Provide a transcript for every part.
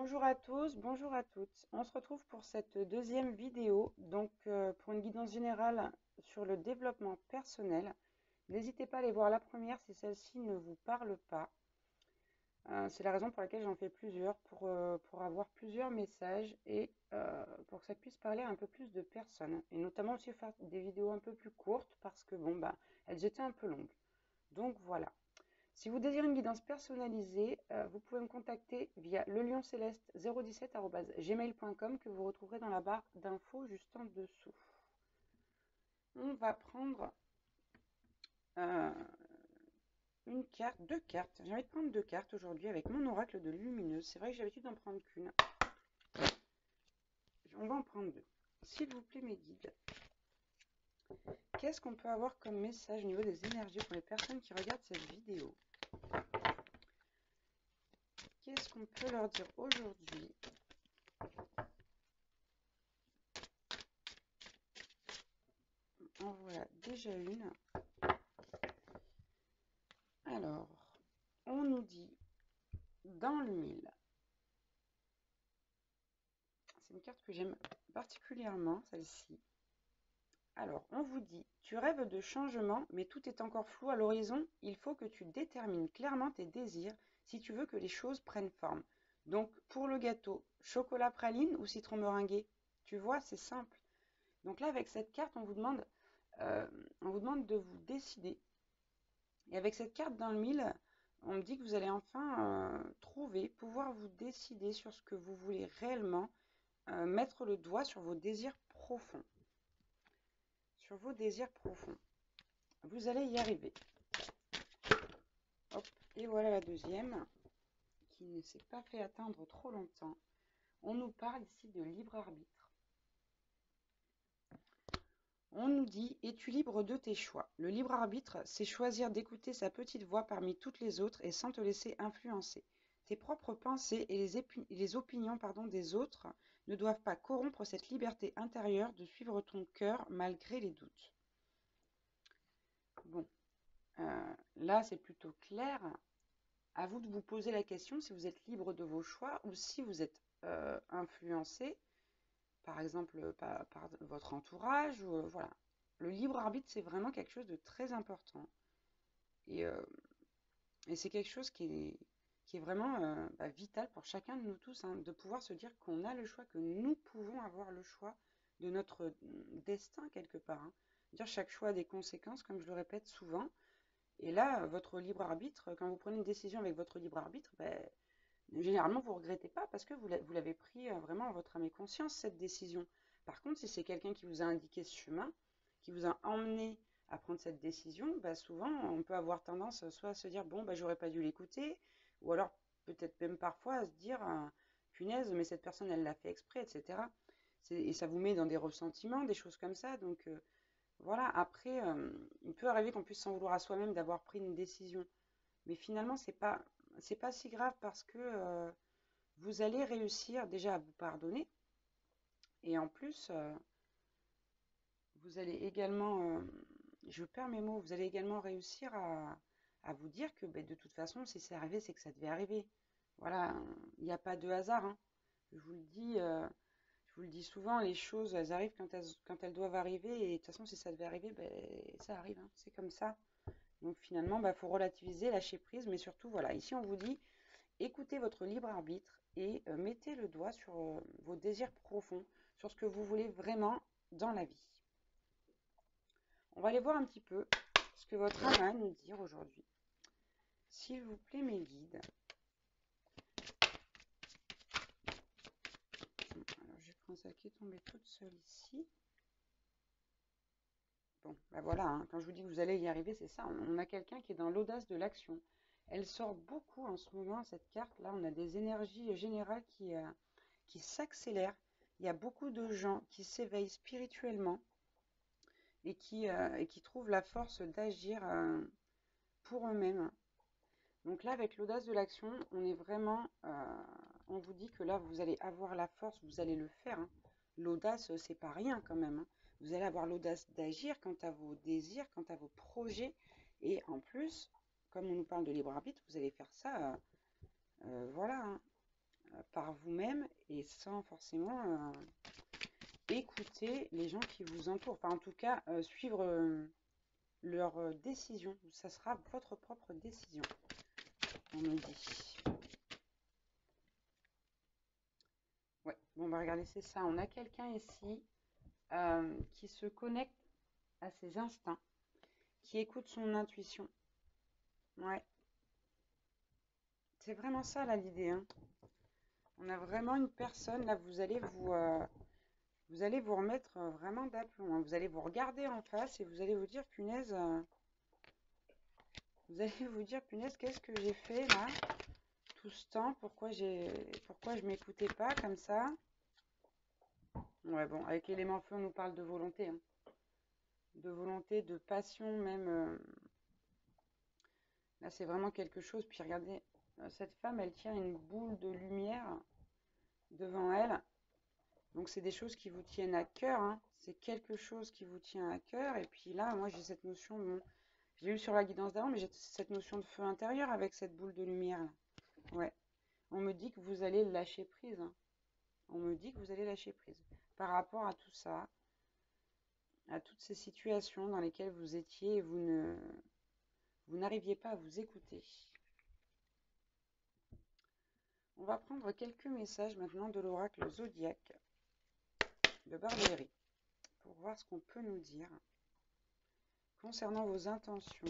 Bonjour à tous, bonjour à toutes. On se retrouve pour cette deuxième vidéo, donc pour une guidance générale sur le développement personnel. N'hésitez pas à aller voir la première si celle-ci ne vous parle pas. C'est la raison pour laquelle j'en fais plusieurs, pour avoir plusieurs messages et pour que ça puisse parler à un peu plus de personnes. Et notamment aussi faire des vidéos un peu plus courtes parce que bon, bah, elles étaient un peu longues. Donc voilà. Si vous désirez une guidance personnalisée, vous pouvez me contacter via lelioncéleste017@gmail.com que vous retrouverez dans la barre d'infos juste en dessous. On va prendre euh, une carte, deux cartes. J'ai envie de prendre deux cartes aujourd'hui avec mon oracle de lumineuse. C'est vrai que j'ai l'habitude d'en prendre qu'une. On va en prendre deux. S'il vous plaît, mes guides, qu'est-ce qu'on peut avoir comme message au niveau des énergies pour les personnes qui regardent cette vidéo? Qu'est-ce qu'on peut leur dire aujourd'hui? En voilà déjà une. Alors, on nous dit dans le mille. C'est une carte que j'aime particulièrement, celle-ci. Alors, on vous dit, tu rêves de changement, mais tout est encore flou à l'horizon. Il faut que tu détermines clairement tes désirs si tu veux que les choses prennent forme. Donc, pour le gâteau, chocolat praline ou citron meringué? Tu vois, c'est simple. Donc là, avec cette carte, on vous demande de vous décider. Et avec cette carte dans le mille, on me dit que vous allez enfin pouvoir vous décider sur ce que vous voulez réellement, mettre le doigt sur vos désirs profonds. Sur vos désirs profonds. Vous allez y arriver. Hop, et voilà la deuxième, qui ne s'est pas fait attendre trop longtemps. On nous parle ici de libre arbitre. On nous dit, es-tu libre de tes choix? Le libre arbitre, c'est choisir d'écouter sa petite voix parmi toutes les autres et sans te laisser influencer. Tes propres pensées et les opinions des autres ne doivent pas corrompre cette liberté intérieure de suivre ton cœur malgré les doutes. Bon, là c'est plutôt clair. À vous de vous poser la question si vous êtes libre de vos choix ou si vous êtes influencé, par exemple par votre entourage. Voilà. Le libre arbitre, c'est vraiment quelque chose de très important. Et, c'est quelque chose qui est vraiment vital pour chacun de nous tous, hein, de pouvoir se dire qu'on a le choix, que nous pouvons avoir le choix de notre destin quelque part. Hein. Dire chaque choix a des conséquences, comme je le répète souvent. Et là, votre libre arbitre, quand vous prenez une décision avec votre libre arbitre, généralement vous ne regrettez pas parce que vous l'avez pris vraiment en votre âme et conscience, cette décision. Par contre, si c'est quelqu'un qui vous a indiqué ce chemin, qui vous a emmené à prendre cette décision, souvent on peut avoir tendance soit à se dire bon j'aurais pas dû l'écouter, ou alors peut-être même parfois à se dire punaise mais cette personne elle l'a fait exprès, etc. Et ça vous met dans des ressentiments, des choses comme ça. Donc voilà, après il peut arriver qu'on puisse s'en vouloir à soi-même d'avoir pris une décision, mais finalement c'est pas si grave parce que vous allez réussir déjà à vous pardonner et en plus vous allez également, je perds mes mots, vous allez également réussir à vous dire que de toute façon, si c'est arrivé, c'est que ça devait arriver. Voilà, il n'y a pas de hasard. Hein. Je vous le dis, je vous le dis souvent, les choses, elles arrivent quand elles doivent arriver. Et de toute façon, si ça devait arriver, ça arrive. Hein, c'est comme ça. Donc finalement, faut relativiser, lâcher prise. Mais surtout, voilà, ici on vous dit, écoutez votre libre arbitre et mettez le doigt sur vos désirs profonds, sur ce que vous voulez vraiment dans la vie. On va aller voir un petit peu ce que votre âme a à nous dire aujourd'hui. S'il vous plaît, mes guides. Alors, je prends celle qui est tombée toute seule ici. Bon, voilà, hein, quand je vous dis que vous allez y arriver, c'est ça. On a quelqu'un qui est dans l'audace de l'action. Elle sort beaucoup en ce moment, cette carte-là. On a des énergies générales qui s'accélèrent. Il y a beaucoup de gens qui s'éveillent spirituellement et qui trouvent la force d'agir pour eux-mêmes. Donc là, avec l'audace de l'action, on est vraiment, on vous dit que là, vous allez avoir la force, vous allez le faire. Hein. L'audace, c'est pas rien quand même. Hein. Vous allez avoir l'audace d'agir quant à vos désirs, quant à vos projets. Et en plus, comme on nous parle de libre arbitre, vous allez faire ça, voilà, hein, par vous-même et sans forcément écouter les gens qui vous entourent. Enfin, en tout cas, suivre leur décision. Ça sera votre propre décision, on me dit. Ouais, bon, bah regardez, c'est ça. On a quelqu'un ici qui se connecte à ses instincts, qui écoute son intuition. Ouais, c'est vraiment ça là l'idée, hein. On a vraiment une personne, là vous allez vous remettre vraiment d'aplomb, hein. Vous allez vous regarder en face et vous allez vous dire, punaise, qu'est-ce que j'ai fait là tout ce temps? Pourquoi je m'écoutais pas comme ça? Ouais, bon, avec l'élément feu, on nous parle de volonté, hein. De volonté, de passion même. Là, c'est vraiment quelque chose. Puis regardez, cette femme, elle tient une boule de lumière devant elle. Donc, c'est des choses qui vous tiennent à cœur, hein. C'est quelque chose qui vous tient à cœur. Et puis là, moi, j'ai cette notion, bon, je l'ai eu sur la guidance d'avant, mais j'ai cette notion de feu intérieur avec cette boule de lumière, là. Ouais. On me dit que vous allez lâcher prise, hein. On me dit que vous allez lâcher prise. Par rapport à tout ça, à toutes ces situations dans lesquelles vous étiez et vous n'arriviez pas à vous écouter. On va prendre quelques messages maintenant de l'oracle zodiaque de Barbieri pour voir ce qu'on peut nous dire concernant vos intentions.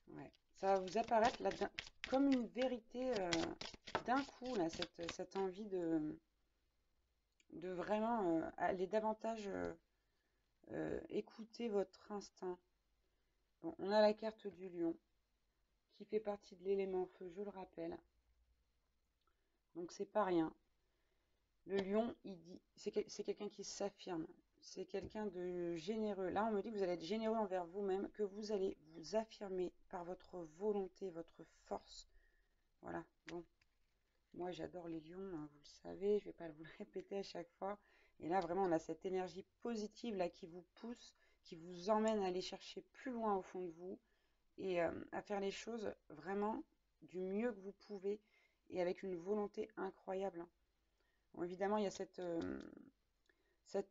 Ouais. Ça va vous apparaître là comme une vérité d'un coup, là, cette envie de vraiment aller davantage écouter votre instinct. Bon, on a la carte du lion qui fait partie de l'élément feu, je le rappelle. Donc c'est pas rien. Le lion, il dit, c'est quelqu'un qui s'affirme, c'est quelqu'un de généreux. Là, on me dit que vous allez être généreux envers vous-même, que vous allez vous affirmer par votre volonté, votre force. Voilà, bon. Moi, j'adore les lions, hein, vous le savez, je ne vais pas vous le répéter à chaque fois. Et là, vraiment, on a cette énergie positive là qui vous pousse, qui vous emmène à aller chercher plus loin au fond de vous et à faire les choses vraiment du mieux que vous pouvez et avec une volonté incroyable. Bon, évidemment, il y a cette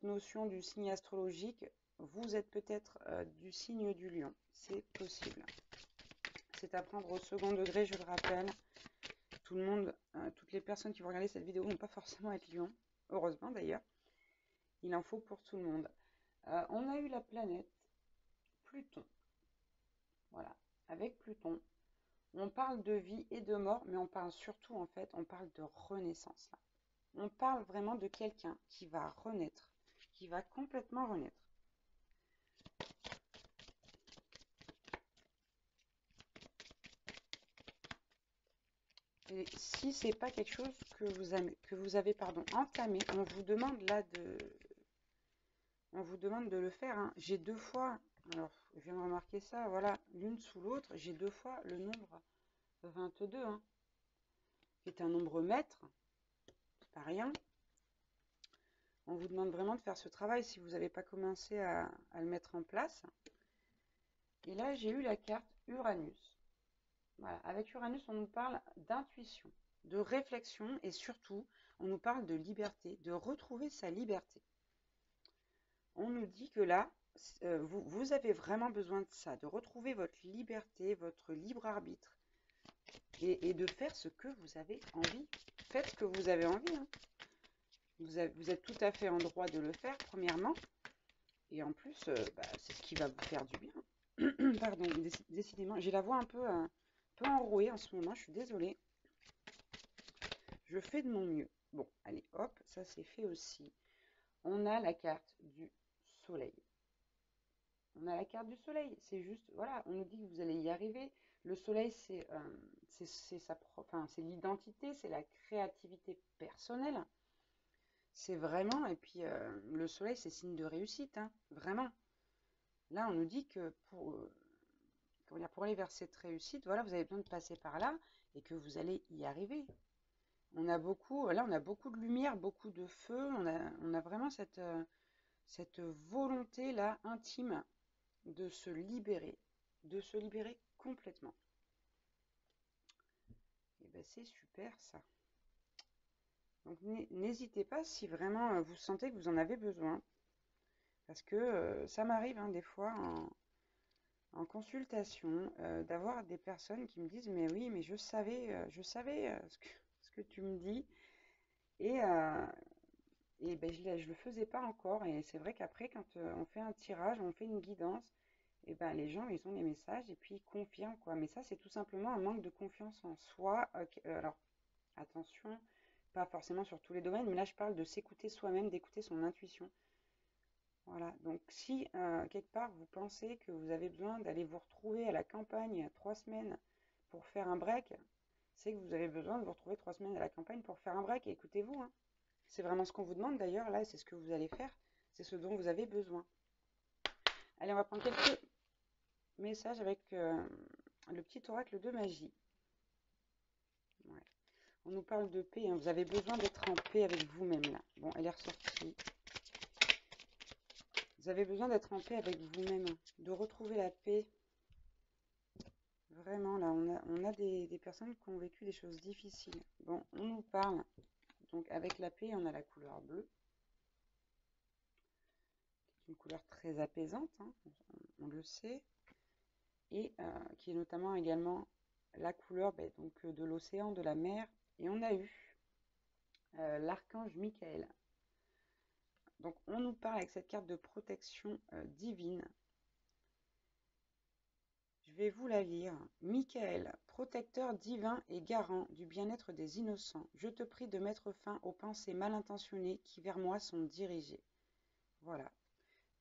notion du signe astrologique. Vous êtes peut-être du signe du lion, c'est possible. C'est à prendre au second degré, je le rappelle. Tout le monde, toutes les personnes qui vont regarder cette vidéo ne vont pas forcément être lion, heureusement d'ailleurs. Il en faut pour tout le monde. On a eu la planète Pluton. Voilà, avec Pluton, on parle de vie et de mort, mais on parle surtout, en fait, on parle de renaissance. Là. On parle vraiment de quelqu'un qui va renaître, qui va complètement renaître. Et si c'est pas quelque chose que vous avez entamé, on vous demande là de le faire, hein. J'ai 2 fois, alors je viens de remarquer ça, voilà, l'une sous l'autre, j'ai 2 fois le nombre 22, hein, qui est un nombre maître, c'est pas rien. On vous demande vraiment de faire ce travail si vous n'avez pas commencé à le mettre en place. Et là, j'ai eu la carte Uranus. Voilà, avec Uranus, on nous parle d'intuition, de réflexion et surtout, on nous parle de liberté, de retrouver sa liberté. On nous dit que là, vous avez vraiment besoin de ça, de retrouver votre liberté, votre libre arbitre et de faire ce que vous avez envie. Faites ce que vous avez envie, hein. Vous êtes tout à fait en droit de le faire, premièrement. Et en plus, c'est ce qui va vous faire du bien. Pardon, décidément, j'ai la voix un peu enrouée en ce moment, je suis désolée. Je fais de mon mieux. Bon, allez, hop, ça c'est fait aussi. On a la carte du soleil. On a la carte du soleil. C'est juste, voilà, on nous dit que vous allez y arriver. Le soleil, c'est l'identité, c'est la créativité personnelle. C'est vraiment, et puis le soleil, c'est signe de réussite, hein, vraiment. Là, on nous dit que pour aller vers cette réussite, voilà, vous avez besoin de passer par là et que vous allez y arriver. On a beaucoup de lumière, beaucoup de feu, on a vraiment cette volonté-là intime de se libérer complètement. Et ben c'est super ça. Donc n'hésitez pas si vraiment vous sentez que vous en avez besoin. Parce que ça m'arrive des fois en consultation d'avoir des personnes qui me disent mais oui, mais je savais ce que tu me dis. Et, ben, je le faisais pas encore. Et c'est vrai qu'après, quand on fait un tirage, on fait une guidance, et ben les gens, ils ont les messages et puis ils confirment, quoi. Mais ça, c'est tout simplement un manque de confiance en soi. Alors, attention, pas forcément sur tous les domaines, mais là, je parle de s'écouter soi-même, d'écouter son intuition. Voilà. Donc, si quelque part, vous pensez que vous avez besoin d'aller vous retrouver à la campagne 3 semaines pour faire un break, c'est que vous avez besoin de vous retrouver 3 semaines à la campagne pour faire un break. Et écoutez-vous, hein. C'est vraiment ce qu'on vous demande d'ailleurs, là, c'est ce que vous allez faire. C'est ce dont vous avez besoin. Allez, on va prendre quelques messages avec le petit oracle de magie. Ouais. On nous parle de paix, hein. Vous avez besoin d'être en paix avec vous-même, là. Bon, elle est ressortie. Vous avez besoin d'être en paix avec vous-même, de retrouver la paix. Vraiment, là, on a des personnes qui ont vécu des choses difficiles. Bon, on nous parle. Donc, avec la paix, on a la couleur bleue. Une couleur très apaisante, hein, on le sait. Et qui est notamment également la couleur donc, de l'océan, de la mer. Et on a eu l'archange Michael. Donc on nous parle avec cette carte de protection divine. Je vais vous la lire. Michael, protecteur divin et garant du bien-être des innocents, je te prie de mettre fin aux pensées mal intentionnées qui vers moi sont dirigées. Voilà.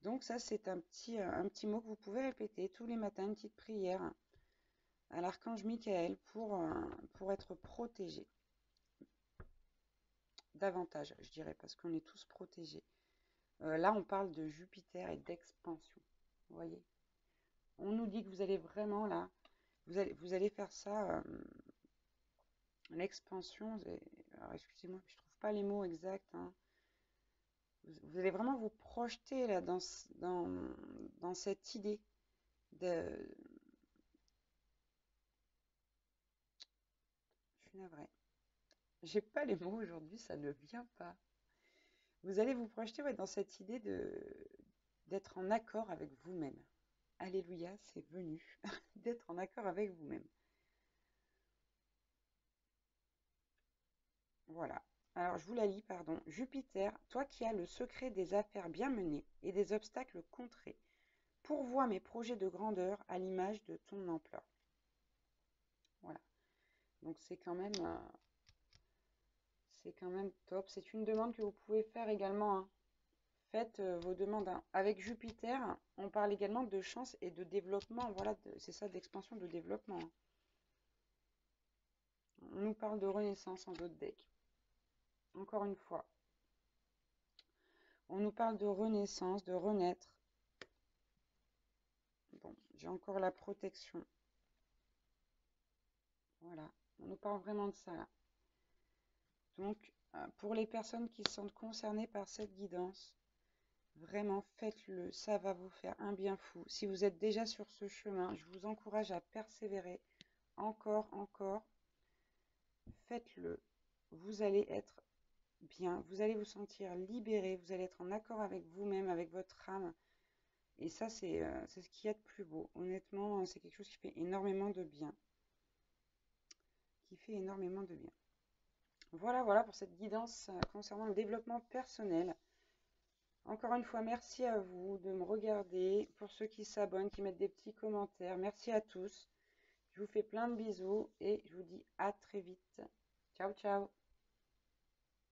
Donc ça, c'est un petit mot que vous pouvez répéter tous les matins, une petite prière à l'archange Michael pour être protégé. Davantage, je dirais, parce qu'on est tous protégés. Là, on parle de Jupiter et d'expansion. Vous voyez? On nous dit que vous allez vraiment là, vous allez faire ça, l'expansion. Alors, excusez-moi, je ne trouve pas les mots exacts, hein. Vous allez vraiment vous projeter là dans cette idée de. Je suis navrée. J'ai pas les mots aujourd'hui, ça ne vient pas. Vous allez vous projeter dans cette idée d'être en accord avec vous-même. Alléluia, c'est venu. D'être en accord avec vous-même. Voilà. Alors, je vous la lis, pardon. Jupiter, toi qui as le secret des affaires bien menées et des obstacles contrés, pourvois mes projets de grandeur à l'image de ton ampleur. Voilà. Donc, c'est quand même top. C'est une demande que vous pouvez faire également, hein. Faites vos demandes, hein. Avec Jupiter, on parle également de chance et de développement. Voilà, c'est ça, d'expansion, de développement, hein. On nous parle de renaissance en d'autres decks. Encore une fois. On nous parle de renaissance, de renaître. Bon, j'ai encore la protection. Voilà, on nous parle vraiment de ça là. Donc, pour les personnes qui se sentent concernées par cette guidance, vraiment faites-le, ça va vous faire un bien fou. Si vous êtes déjà sur ce chemin, je vous encourage à persévérer. Encore, faites-le. Vous allez être bien, vous allez vous sentir libéré, vous allez être en accord avec vous-même, avec votre âme. Et ça, c'est ce qu'il y a de plus beau. Honnêtement, c'est quelque chose qui fait énormément de bien. Voilà pour cette guidance concernant le développement personnel. Encore une fois, merci à vous de me regarder. Pour ceux qui s'abonnent, qui mettent des petits commentaires, merci à tous. Je vous fais plein de bisous et je vous dis à très vite. Ciao, ciao.